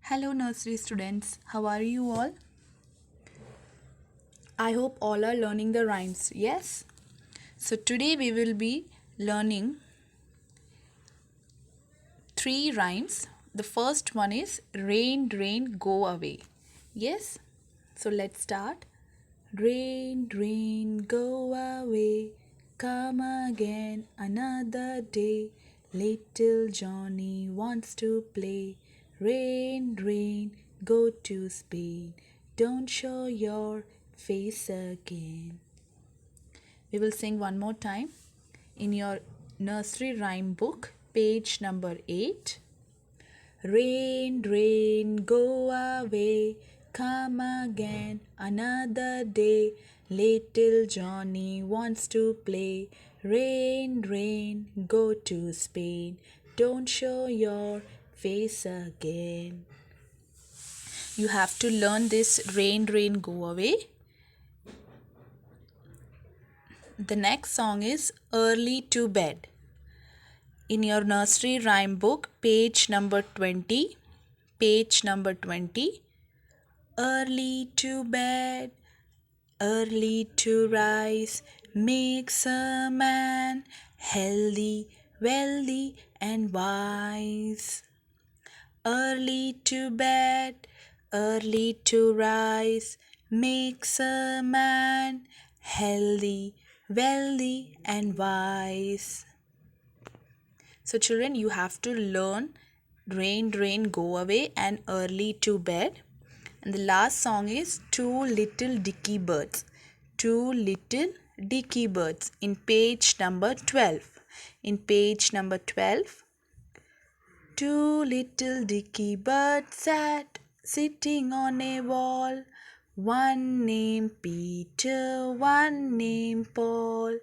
Hello, nursery students. How are you all? I hope all are learning the rhymes. Yes? So, today we will be learning three rhymes. The first one is rain, rain, go away. Yes? So, let's start. Rain, rain, go away. Come again another day. Little Johnny wants to play. Rain, rain, go to Spain. Don't show your face again. We will sing one more time. In your nursery rhyme book, page number 8. Rain, rain, go away. Come again another day. Little Johnny wants to play. Rain, rain, go to Spain. Don't show your face again. You have to learn this rain, rain, go away. The next song is Early to Bed. In your nursery rhyme book, page number 20. Page number 20. Early to bed, early to rise, makes a man healthy, wealthy, and wise. Early to bed, early to rise, makes a man healthy, wealthy, and wise. So, children, you have to learn rain, rain, go away, and early to bed. And the last song is Two Little Dicky Birds. Two Little Dicky Birds in page number 12. In page number 12, two little dicky birds sat sitting on a wall. One named Peter, one named Paul.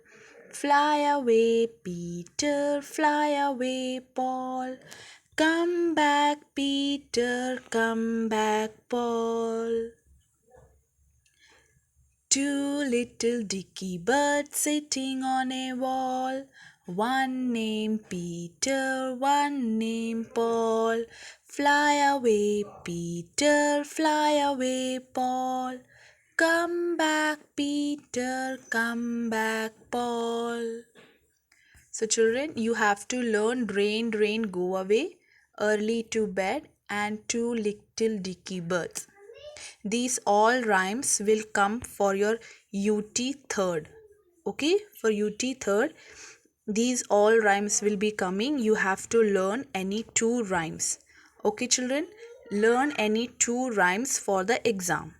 Fly away, Peter, fly away, Paul. Come back, Peter, come back, Paul. Two little dicky birds sitting on a wall. One named Peter, one named Paul. Fly away, Peter, fly away, Paul. Come back, Peter, come back, Paul. So, children, you have to learn rain, rain, go away, early to bed, and two little dicky birds. These all rhymes will come for your UT third. Okay, for UT third, these all rhymes will be coming. You have to learn any two rhymes. Okay, children, learn any two rhymes for the exam.